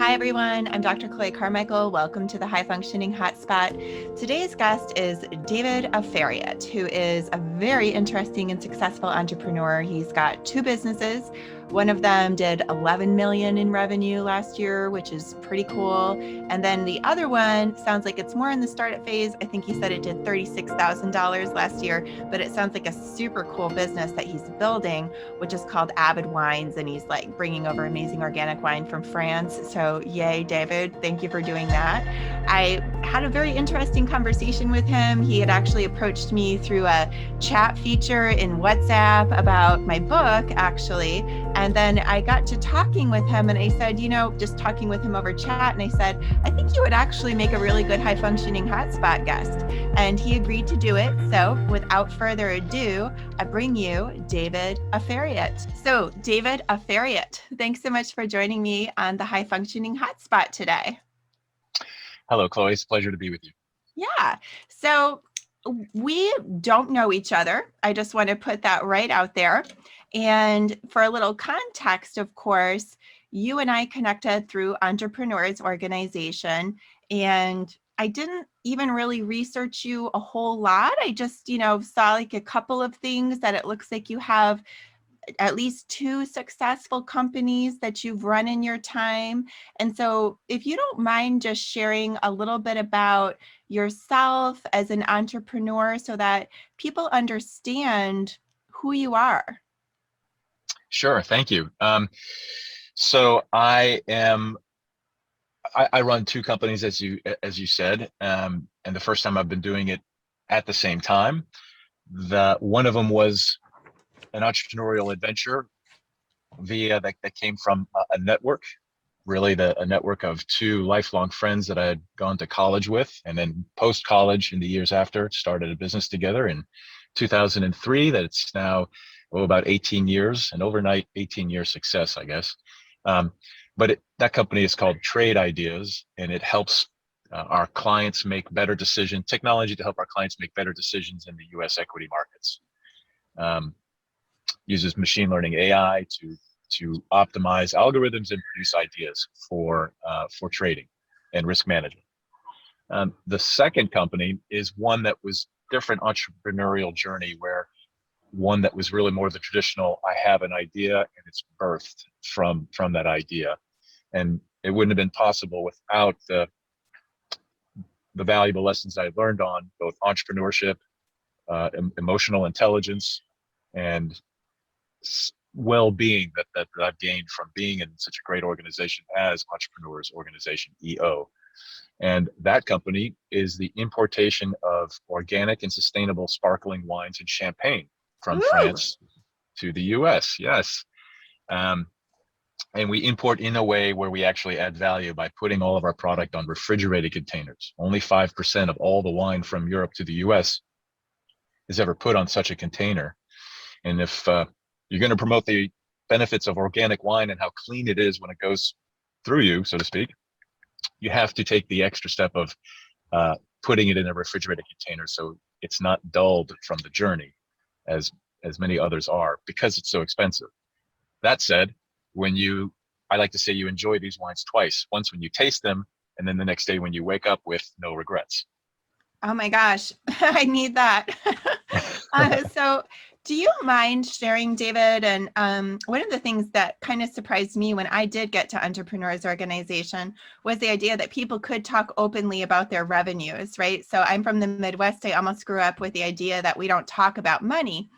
Hi everyone, I'm Dr. Chloe Carmichael. Welcome to the High Functioning Hotspot. Today's guest is David Aferiat, who is a very interesting and successful entrepreneur. He's got two businesses. One of them did 11 million in revenue last year, which is pretty cool. And then the other one sounds like it's more in the startup phase. I think he said it did $36,000 last year, but it sounds like a super cool business that he's building, which is called Avid Wines. And he's like bringing over amazing organic wine from France. So yay, David, thank you for doing that. I had a very interesting conversation with him. He had actually approached me through a chat feature in WhatsApp about my book, actually. And then I got to talking with him and I said, just talking with him over chat. And I said, I think you would actually make a really good high functioning hotspot guest. And he agreed to do it. So without further ado, I bring you David Aferiat. So David Aferiat, thanks so much for joining me on the High Functioning Hotspot today. Hello, Chloe. It's a pleasure to be with you. Yeah. So we don't know each other. I just want to put that right out there. And for a little context, of course, you and I connected through Entrepreneurs Organization, and I didn't even really research you a whole lot. I just, saw like a couple of things that it looks like you have at least two successful companies that you've run in your time. And so if you don't mind just sharing a little bit about yourself as an entrepreneur so that people understand who you are. Sure. Thank you. So I run two companies, as you said, and the first time I've been doing it at the same time. One of them was an entrepreneurial adventure that came from a network, really a network of two lifelong friends that I had gone to college with, and then post-college in the years after started a business together in 2003 that it's now about 18 years, an overnight 18-year success, I guess. But that company is called Trade Ideas, and it helps our clients make better decisions, technology to help our clients make better decisions in the US equity markets. Uses machine learning AI to optimize algorithms and produce ideas for trading and risk management. The second company is one that was different entrepreneurial journey, where one that was really more the traditional, I have an idea and it's birthed from that idea. And it wouldn't have been possible without the valuable lessons I learned on both entrepreneurship, emotional intelligence, and well-being that I've gained from being in such a great organization as Entrepreneurs Organization, EO. And that company is the importation of organic and sustainable sparkling wines and champagne from France to the US. Yes. And we import in a way where we actually add value by putting all of our product on refrigerated containers. Only 5% of all the wine from Europe to the US is ever put on such a container. And if you're going to promote the benefits of organic wine and how clean it is when it goes through you, so to speak, you have to take the extra step of putting it in a refrigerated container so it's not dulled from the journey as many others are, because it's so expensive. That said, I like to say you enjoy these wines twice. Once when you taste them, and then the next day when you wake up with no regrets. Oh my gosh, I need that. So do you mind sharing, David? And one of the things that kind of surprised me when I did get to Entrepreneurs Organization was the idea that people could talk openly about their revenues, right? So I'm from the Midwest. I almost grew up with the idea that we don't talk about money.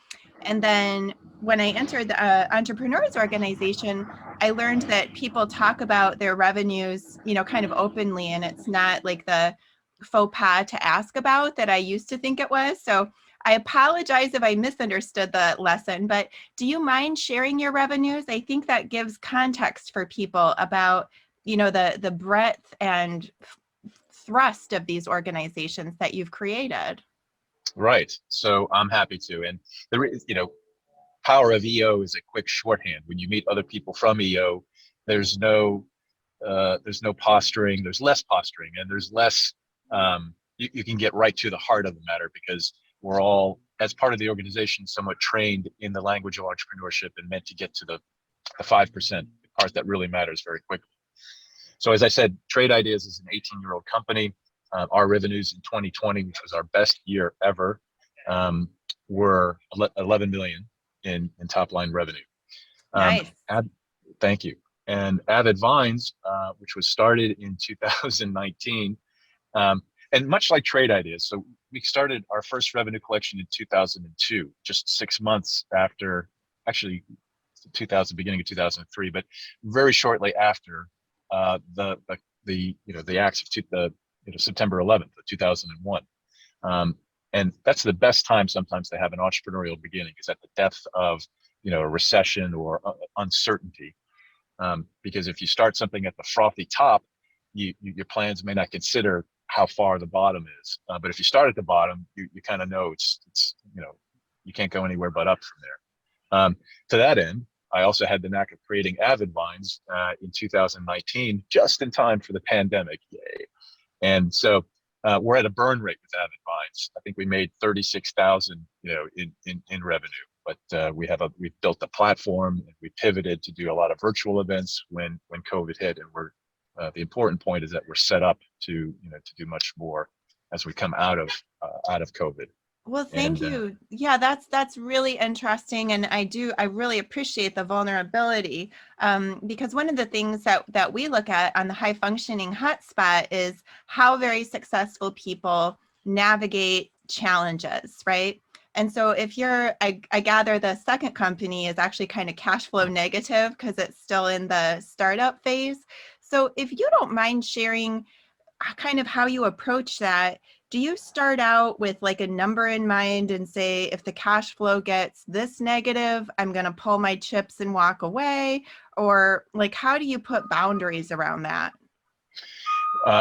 And then when I entered the Entrepreneurs Organization, I learned that people talk about their revenues, kind of openly, and it's not like the faux pas to ask about that I used to think it was. So I apologize if I misunderstood the lesson, but do you mind sharing your revenues? I think that gives context for people about, the breadth and thrust of these organizations that you've created. Right. So I'm happy to. And power of EO is a quick shorthand. When you meet other people from EO, there's no posturing, there's less posturing, and there's less, you can get right to the heart of the matter, because we're all, as part of the organization, somewhat trained in the language of entrepreneurship and meant to get to the 5%, the part that really matters very quickly. So as I said, Trade Ideas is an 18-year-old company. Our revenues in 2020, which was our best year ever, were 11 million in top line revenue. Um, Nice. Thank you. And Avid Vines, which was started in 2019, and much like Trade Ideas, so we started our first revenue collection in 2002, just 6 months after, actually 2000, beginning of 2003, but very shortly after the acts of September 11th of 2001. And that's the best time sometimes to have an entrepreneurial beginning, is at the depth of a recession or uncertainty. Because if you start something at the frothy top, your plans may not consider how far the bottom is. But if you start at the bottom, you kind of know it's you can't go anywhere but up from there. To that end, I also had the knack of creating Avid Vines in 2019, just in time for the pandemic. Yay! And so we're at a burn rate with Avid Vines. I think we made 36,000, in revenue. But we've built a platform, and we pivoted to do a lot of virtual events when COVID hit. And the important point is that we're set up to do much more as we come out of COVID. Well, thank you. Yeah, that's really interesting, and I really appreciate the vulnerability, because one of the things that we look at on the high functioning hotspot is how very successful people navigate challenges, right? And so if I gather the second company is actually kind of cash flow negative because it's still in the startup phase. So if you don't mind sharing kind of how you approach that, do you start out with like a number in mind and say, if the cash flow gets this negative, I'm going to pull my chips and walk away? Or like, how do you put boundaries around that?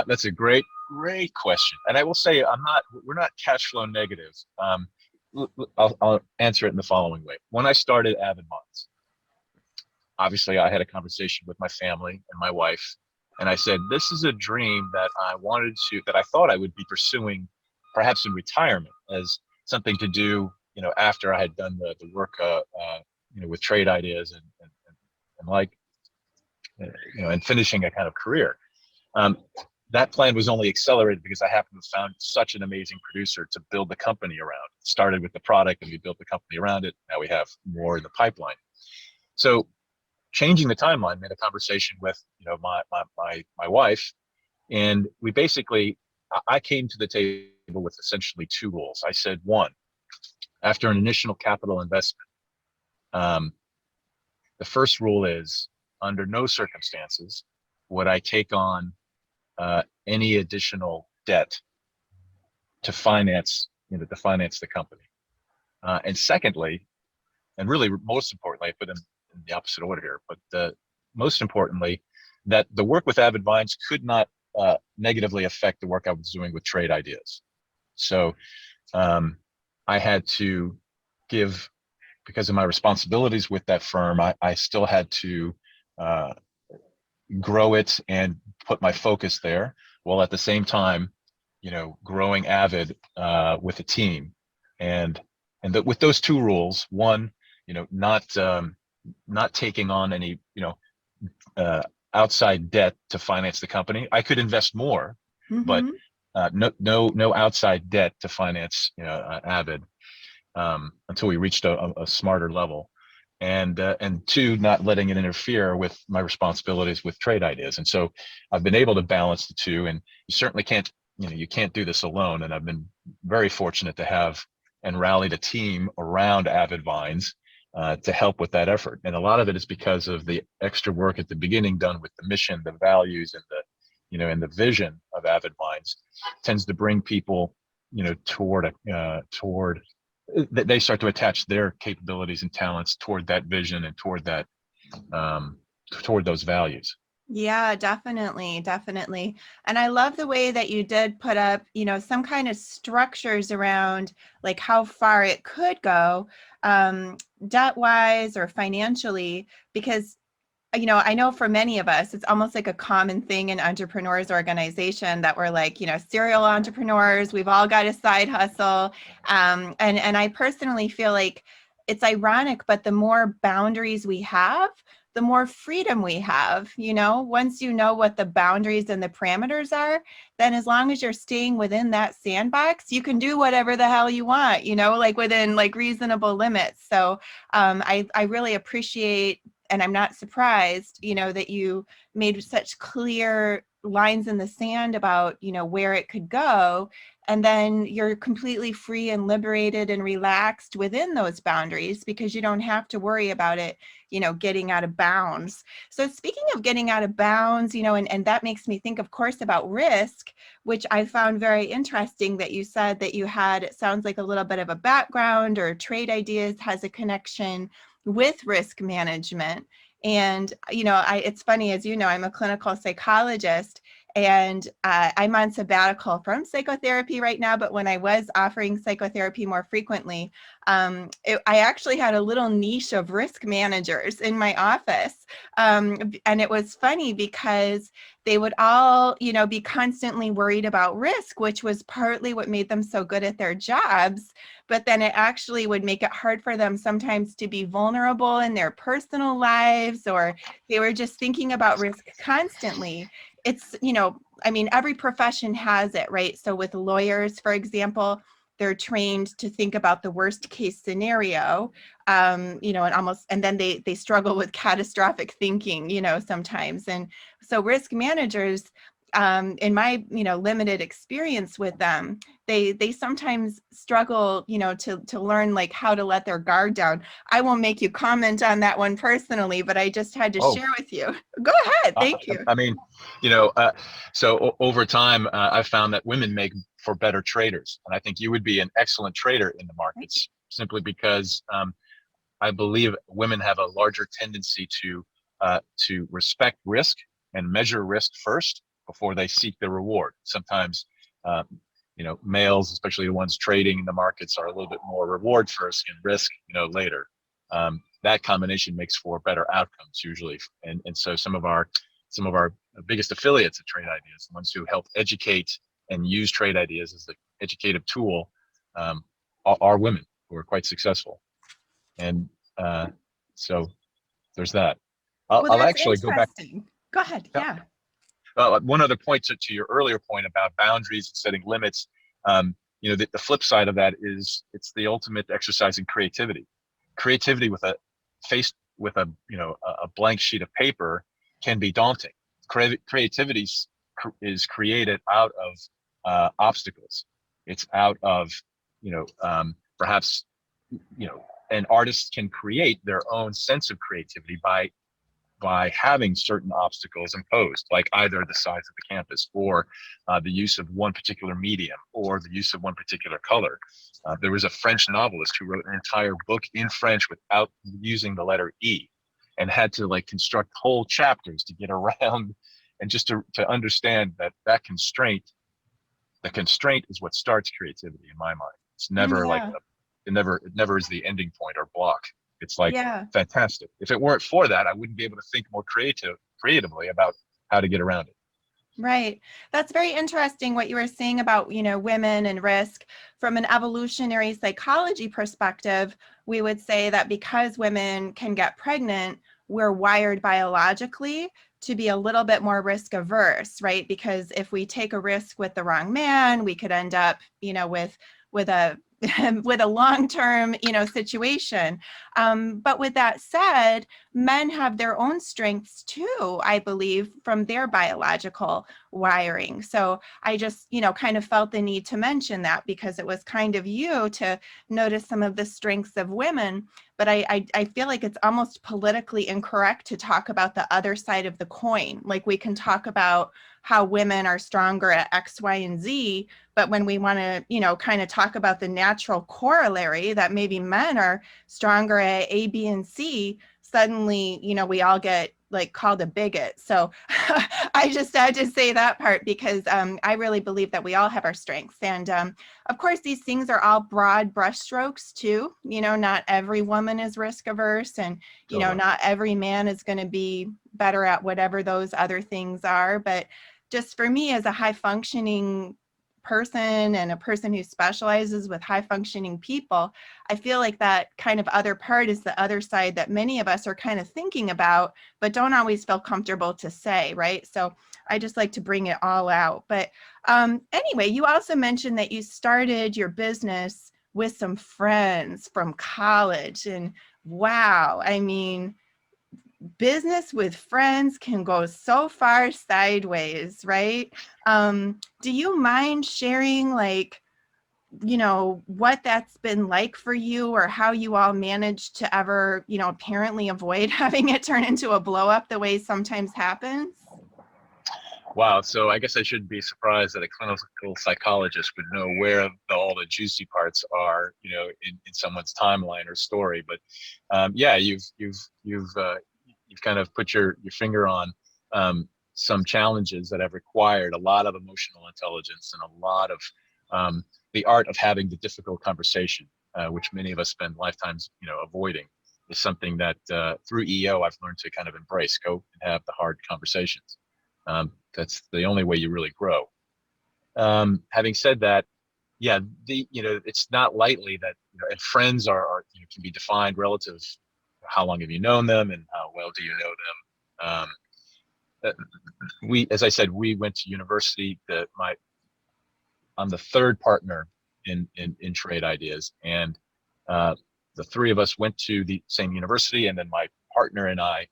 That's a great question. And I will say, we're not cash flow negative. I'll answer it in the following way. When I started Avid Vines, obviously I had a conversation with my family and my wife, and I said, this is a dream that I thought I would be pursuing, perhaps in retirement, as something to do, after I had done the work, with Trade Ideas and finishing a kind of career. That plan was only accelerated because I happened to have found such an amazing producer to build the company around. It started with the product, and we built the company around it. Now we have more in the pipeline. So changing the timeline made a conversation with my wife, and I came to the table with essentially two rules. I said, one, after an initial capital investment, the first rule is, under no circumstances would I take on any additional debt to finance the company. And secondly, and really most importantly, I put them in the opposite order here, but most importantly, that the work with Avid Vines could not negatively affect the work I was doing with Trade Ideas. So I had to give, because of my responsibilities with that firm, I still had to grow it and put my focus there, while at the same time, growing Avid with a team. And with those two rules, one, not taking on any, outside debt to finance the company. I could invest more, but no outside debt to finance, Avid, until we reached a smarter level. And two, not letting it interfere with my responsibilities with Trade Ideas. And so I've been able to balance the two, and you certainly can't, you can't do this alone. And I've been very fortunate to have and rallied a team around Avid Vines to help with that effort. And a lot of it is because of the extra work at the beginning done with the mission, the values, and the vision of Avid Vines tends to bring people, toward they start to attach their capabilities and talents toward that vision and toward those values. Yeah, definitely. Definitely. And I love the way that you did put up, some kind of structures around like how far it could go, debt wise or financially, because I know for many of us, it's almost like a common thing in entrepreneurs organization that we're like, serial entrepreneurs. We've all got a side hustle. And I personally feel like it's ironic, but the more boundaries we have, the more freedom we have. Once you know what the boundaries and the parameters are, then as long as you're staying within that sandbox, you can do whatever the hell you want, like within like reasonable limits. So I really appreciate, and I'm not surprised, that you made such clear lines in the sand about, where it could go. And then you're completely free and liberated and relaxed within those boundaries because you don't have to worry about it, getting out of bounds. So speaking of getting out of bounds, and that makes me think, of course, about risk, which I found very interesting that you said that you had, it sounds like a little bit of a background, or trade ideas has a connection with risk management. And, it's funny, as you know, I'm a clinical psychologist, and I'm on sabbatical from psychotherapy right now. But when I was offering psychotherapy more frequently, I actually had a little niche of risk managers in my office. And it was funny because they would all, be constantly worried about risk, which was partly what made them so good at their jobs. But then it actually would make it hard for them sometimes to be vulnerable in their personal lives, or they were just thinking about risk constantly. It's, every profession has it, right? So with lawyers, for example, they're trained to think about the worst case scenario, and then they struggle with catastrophic thinking, sometimes. And so risk managers, in my, limited experience with them, they sometimes struggle, to learn like how to let their guard down. I won't make you comment on that one personally, but I just had to Oh, share with you. Go ahead. I, Thank you. I mean, over time, I've found that women make for better traders, and I think you would be an excellent trader in the markets simply because I believe women have a larger tendency to respect risk and measure risk first before they seek the reward. Sometimes, uh, males, especially the ones trading in the markets, are a little bit more reward first and risk, later. That combination makes for better outcomes usually. And so some of our biggest affiliates at Trade Ideas, the ones who help educate and use trade ideas as the educative tool, are women who are quite successful. And so there's that. I'll, Well, I'll that's actually go back. interesting. Go ahead. Yeah. Yeah. One other point to your earlier point about boundaries and setting limits. The flip side of that is it's the ultimate exercise in creativity. Creativity faced with a blank sheet of paper can be daunting. Creativity is created out of obstacles. It's out of perhaps and artists can create their own sense of creativity by having certain obstacles imposed, like either the size of the campus, or the use of one particular medium, or the use of one particular color. There was a French novelist who wrote an entire book in French without using the letter E, and had to like construct whole chapters to get around, and just to understand that the constraint is what starts creativity in my mind. It's never like Yeah. it never is the ending point or block. It's like Yeah. fantastic. If it weren't for that, I wouldn't be able to think more creatively about how to get around it. Right. That's very interesting what you were saying about, women and risk. From an evolutionary psychology perspective, we would say that because women can get pregnant, we're wired biologically to be a little bit more risk averse, right? Because if we take a risk with the wrong man, we could end up, with a with a long-term, situation. But with that said, men have their own strengths too, I believe, from their biological wiring. So I just, kind of felt the need to mention that because it was kind of you to notice some of the strengths of women. But I feel like it's almost politically incorrect to talk about the other side of the coin. Like we can talk about how women are stronger at X, Y, and Z, but when we want to, kind of talk about the natural corollary that maybe men are stronger at A, B, and C, suddenly, we all get like called a bigot. So I just had to say that part because I really believe that we all have our strengths. And of course, these things are all broad brushstrokes too. Not every woman is risk averse, and, Totally. not every man is going to be better at whatever those other things are. But just for me as a high functioning person and a person who specializes with high functioning people, I feel like that kind of other part is the other side that many of us are kind of thinking about, but don't always feel comfortable to say, right? So I just like to bring it all out. But anyway, you also mentioned that you started your business with some friends from college. And wow, I mean, business with friends can go so far sideways, right? Do you mind sharing, like, what that's been like for you, or how you all managed to ever, apparently avoid having it turn into a blow up the way sometimes happens? Wow. So I guess I shouldn't be surprised that a clinical psychologist would know where all the juicy parts are, in someone's timeline or story. But yeah, you've kind of put your finger on some challenges that have required a lot of emotional intelligence and a lot of the art of having the difficult conversation, which many of us spend lifetimes, avoiding. Is something that through EO I've learned to kind of embrace. Go and have the hard conversations. That's the only way you really grow. Having said that, yeah, it's not lightly that, and friends can be defined relative. How long have you known them, and how well do you know them? As I said, we went to university. I'm the third partner in Trade Ideas, and the three of us went to the same university, and then my partner and I,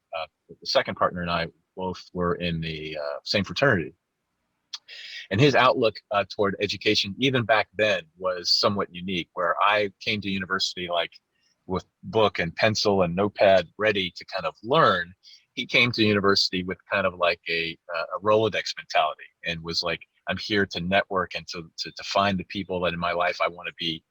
the second partner and I, both were in the same fraternity. And his outlook toward education, even back then, was somewhat unique, where I came to university like with book and pencil and notepad ready to kind of learn. He came to university with kind of like a Rolodex mentality, and was like, I'm here to network and to find the people that in my life I want to be,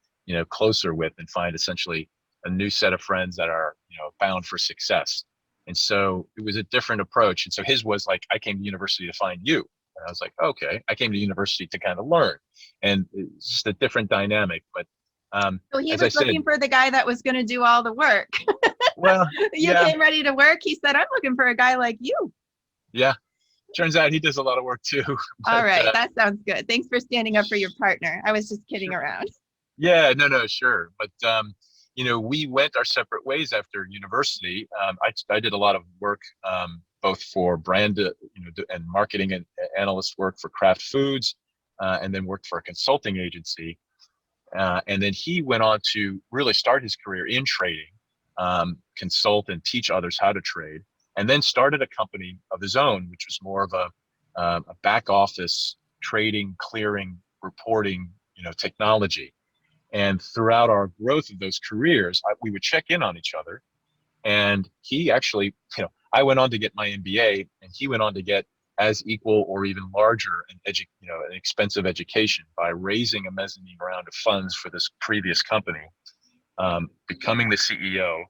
closer with, and find essentially a new set of friends that are, bound for success. And so it was a different approach. And so his was like, I came to university to find you. And I was like, okay, I came to university to kind of learn. And it's just a different dynamic. But So he as I was said, looking for the guy that was going to do all the work. well, You yeah, came ready to work. He said, I'm looking for a guy like you. yeah. Turns out he does a lot of work too. All But right. That sounds good. Thanks for standing up for your partner. I was just kidding sure. around. Yeah, no, sure. But we went our separate ways after university. I did a lot of work, both for brand, and marketing and analyst work for Kraft Foods, and then worked for a consulting agency. And then he went on to really start his career in trading, consult and teach others how to trade, and then started a company of his own, which was more of a back office trading, clearing, reporting, technology. And throughout our growth of those careers, we would check in on each other. And he actually, I went on to get my MBA, and he went on to get as equal or even larger an expensive education by raising a mezzanine round of funds for this previous company, becoming the CEO,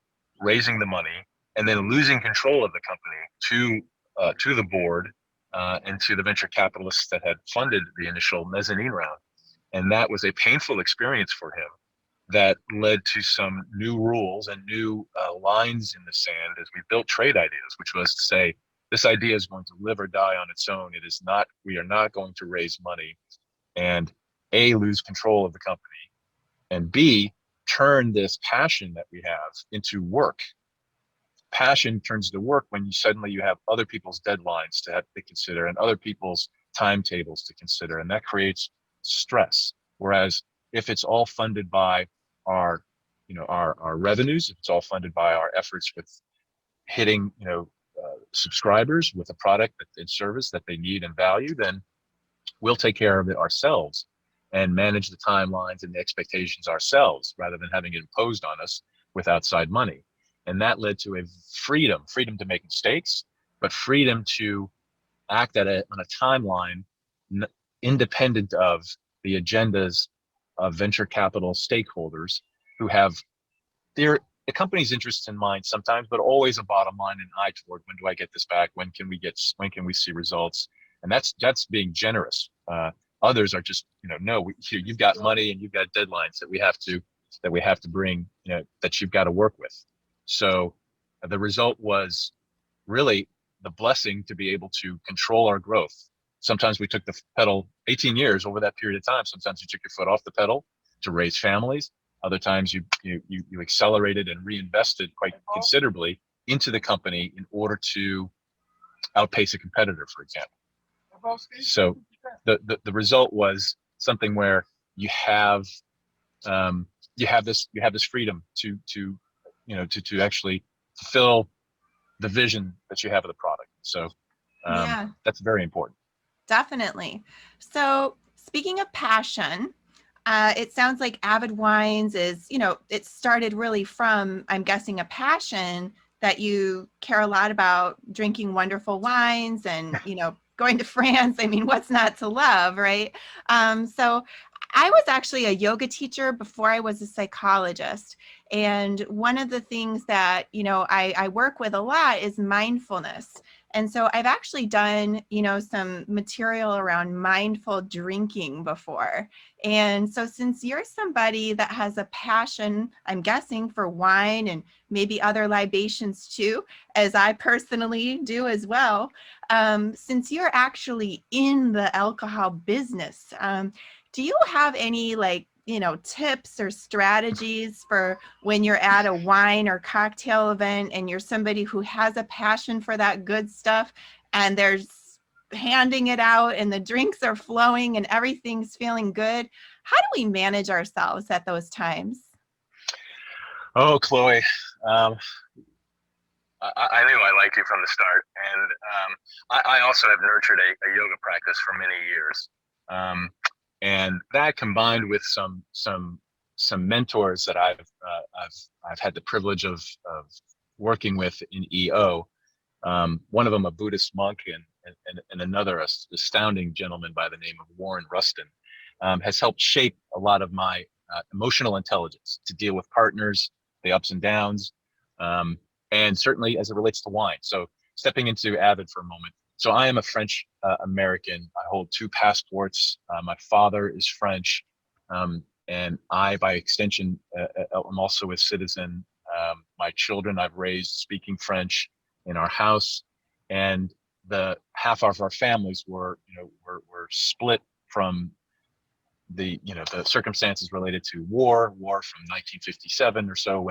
raising the money, and then losing control of the company to the board, and to the venture capitalists that had funded the initial mezzanine round. And that was a painful experience for him that led to some new rules and new lines in the sand as we built Trade Ideas, which was to say, this idea is going to live or die on its own. It is not, we are not going to raise money and A, lose control of the company, and B, turn this passion that we have into work. Passion turns to work when you have other people's deadlines to have to consider, and other people's timetables to consider, and that creates stress. Whereas if it's all funded by our revenues, if it's all funded by our efforts with hitting subscribers with a product and service that they need and value, then we'll take care of it ourselves and manage the timelines and the expectations ourselves, rather than having it imposed on us with outside money. And that led to a freedom to make mistakes, but freedom to act on a timeline independent of the agendas of venture capital stakeholders who have the company's interests in mind sometimes, but always a bottom line and eye toward, when do I get this back? When can we see results? And that's being generous. Others are just, no, you've got money and you've got deadlines that we have to bring, that you've got to work with. So the result was really the blessing to be able to control our growth, Sometimes we took the pedal 18 years over that period of time. Sometimes you took your foot off the pedal to raise families. Other times you accelerated and reinvested quite considerably into the company in order to outpace a competitor, for example. So the result was something where you have this freedom to actually fulfill the vision that you have of the product. So Yeah, that's very important. definitely. So speaking of passion, it sounds like Avid Wines is, it started really from, I'm guessing, a passion that you care a lot about drinking wonderful wines and, going to France. I mean, what's not to love, right? So I was actually a yoga teacher before I was a psychologist. And one of the things that, I work with a lot is mindfulness. And so I've actually done, some material around mindful drinking before. And so since you're somebody that has a passion, I'm guessing, for wine and maybe other libations too, as I personally do as well, since you're actually in the alcohol business, do you have any tips or strategies for when you're at a wine or cocktail event and you're somebody who has a passion for that good stuff and there's handing it out and the drinks are flowing and everything's feeling good? How do we manage ourselves at those times? Oh, Chloe, I knew I liked you from the start, and I also have nurtured a yoga practice for many years, and that combined with some mentors that I've had the privilege of working with in EO. One of them a Buddhist monk, and another astounding gentleman by the name of Warren Rustin, has helped shape a lot of my emotional intelligence to deal with partners, the ups and downs. And certainly as it relates to wine. So stepping into Avid for a moment. So I am a French American. I hold two passports. My father is French, and I, by extension, am also a citizen. My children I've raised speaking French in our house, and the half of our families were split from the circumstances related to war from 1957 or so,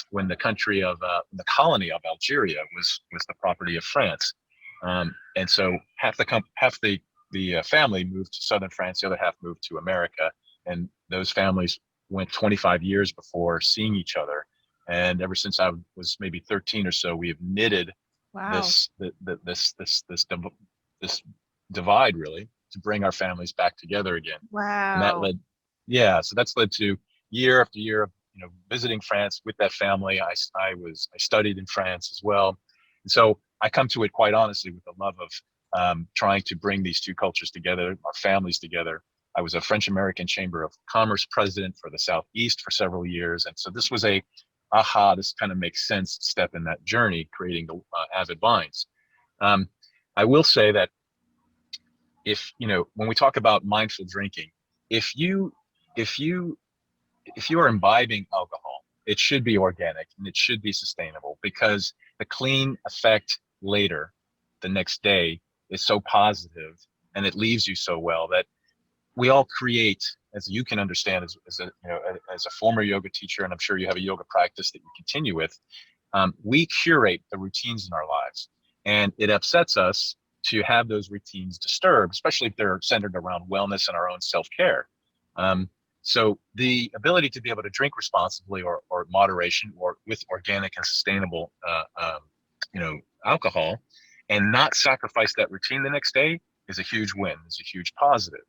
when the country of the colony of Algeria was the property of France, and so half the family moved to southern France, the other half moved to America, and those families went 25 years before seeing each other, and ever since I was maybe 13 or so, we have knitted Wow. this divide, really, to bring our families back together again. And that Wow. led, yeah, so that's led to year after year of visiting France with that family. I studied in France as well, and so I come to it quite honestly with the love of trying to bring these two cultures together, our families together. I was a French American Chamber of Commerce president for the Southeast for several years, and so this was this kind of makes sense step in that journey, creating the Avid Vines. I will say that if when we talk about mindful drinking, if you if you if you are imbibing alcohol, it should be organic and it should be sustainable, because the clean effect later, the next day, is so positive, and it leaves you so well that we all create, as you can understand as a former yoga teacher, and I'm sure you have a yoga practice that you continue with. We curate the routines in our lives, and it upsets us to have those routines disturbed, especially if they're centered around wellness and our own self-care. So the ability to be able to drink responsibly, or moderation, or with organic and sustainable, alcohol, and not sacrifice that routine the next day, is a huge win, is a huge positive.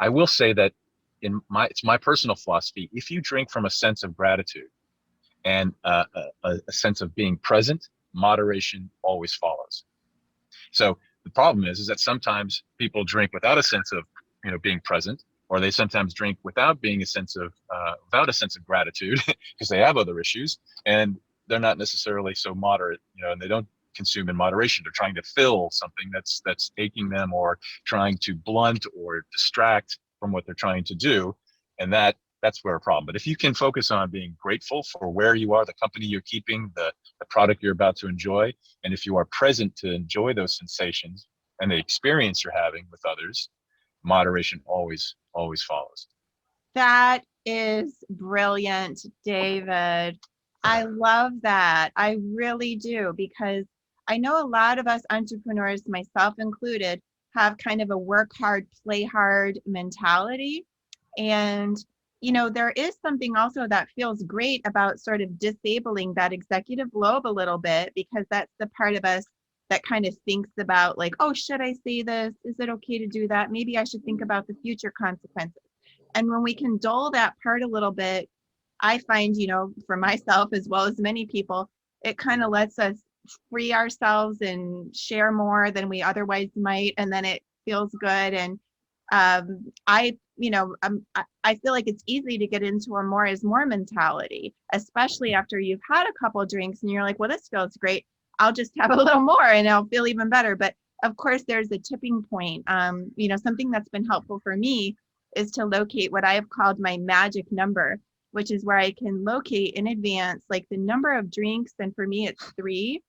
I will say that it's my personal philosophy. If you drink from a sense of gratitude and a sense of being present, moderation always follows. So the problem is that sometimes people drink without a sense of being present, or they sometimes drink without a sense of gratitude because they have other issues, and they're not necessarily so moderate, and they don't consume in moderation. They're trying to fill something that's aching them, or trying to blunt or distract from what they're trying to do, and that's where a problem. But if you can focus on being grateful for where you are, the company you're keeping, the product you're about to enjoy, and if you are present to enjoy those sensations, and the experience you're having with others, moderation always follows. That is brilliant, David. I love that. I really do, because I know a lot of us entrepreneurs, myself included, have kind of a work hard, play hard mentality. And, there is something also that feels great about sort of disabling that executive lobe a little bit, because that's the part of us that kind of thinks about like, oh, should I say this? Is it okay to do that? Maybe I should think about the future consequences. And when we can dull that part a little bit, I find, for myself as well as many people, it kind of lets us free ourselves and share more than we otherwise might. And then it feels good. And I feel like it's easy to get into a more is more mentality, especially after you've had a couple of drinks and you're like, well, this feels great. I'll just have a little more and I'll feel even better. But of course, there's a tipping point. Something that's been helpful for me is to locate what I have called my magic number, which is where I can locate in advance, like the number of drinks, and for me, it's 3,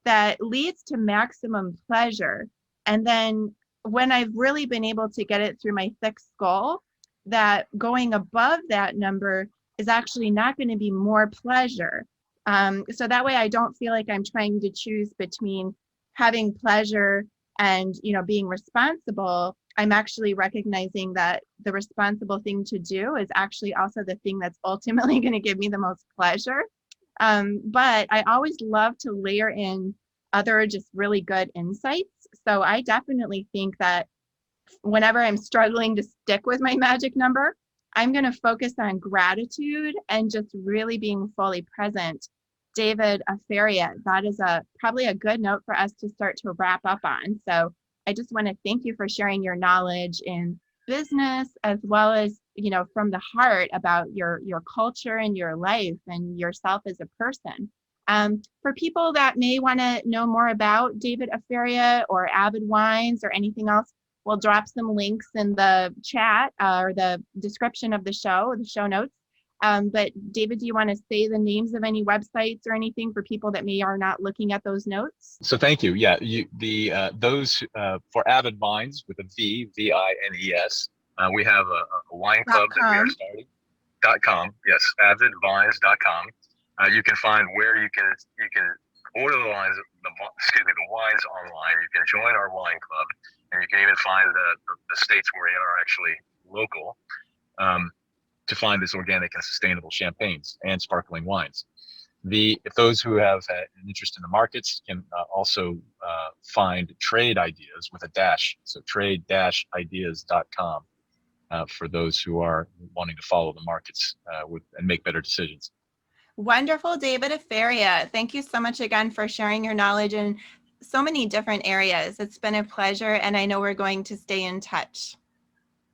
that leads to maximum pleasure. And then when I've really been able to get it through my thick skull, that going above that number is actually not going to be more pleasure. So that way I don't feel like I'm trying to choose between having pleasure and, being responsible. I'm actually recognizing that the responsible thing to do is actually also the thing that's ultimately going to give me the most pleasure. But I always love to layer in other just really good insights. So I definitely think that whenever I'm struggling to stick with my magic number, I'm going to focus on gratitude and just really being fully present. David Aferiat, that is probably a good note for us to start to wrap up on. So I just want to thank you for sharing your knowledge in business, as well as, from the heart about your culture and your life and yourself as a person. For people that may want to know more about David Aferiat or Avid Wines or anything else, we'll drop some links in the chat or the description of the show notes. But David, do you want to say the names of any websites or anything for people that may are not looking at those notes? So thank you. Yeah, those for Avid Vines with a Vines. We have a wine club that we are starting. .com. Yes, avidvines.com. You can find where you can order the wines online. You can join our wine club, and you can even find the states where we are actually local. To find this organic and sustainable champagnes and sparkling wines. If those who have an interest in the markets can also find trade ideas with a dash, so trade-ideas.com for those who are wanting to follow the markets and make better decisions. Wonderful, David Aferiat. Thank you so much again for sharing your knowledge in so many different areas. It's been a pleasure, and I know we're going to stay in touch.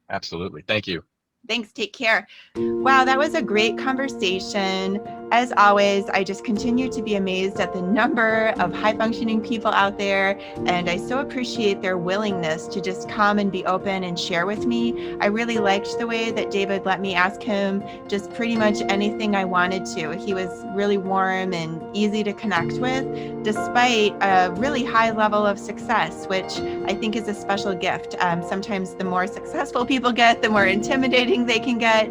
Absolutely. Thank you. Thanks. Take care. Wow, that was a great conversation. As always, I just continue to be amazed at the number of high-functioning people out there, and I so appreciate their willingness to just come and be open and share with me. I really liked the way that David let me ask him just pretty much anything I wanted to. He was really warm and easy to connect with, despite a really high level of success, which I think is a special gift. Sometimes the more successful people get, the more intimidating they can get,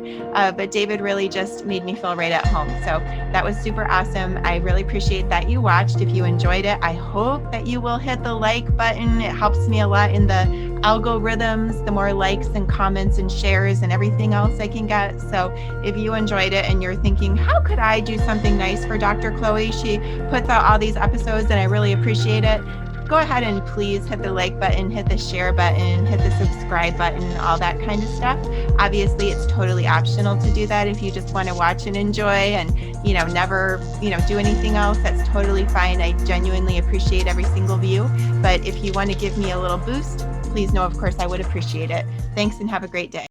but David really just made me feel right at home. So that was super awesome. I really appreciate that you watched. If you enjoyed it, I hope that you will hit the like button. It helps me a lot in the algorithms, the more likes and comments and shares and everything else I can get. So if you enjoyed it and you're thinking, how could I do something nice for Dr. Chloe? She puts out all these episodes and I really appreciate it. Go ahead and please hit the like button, hit the share button, hit the subscribe button, all that kind of stuff. Obviously, it's totally optional to do that if you just want to watch and enjoy and, never, do anything else. That's totally fine. I genuinely appreciate every single view. But if you want to give me a little boost, please know, of course, I would appreciate it. Thanks and have a great day.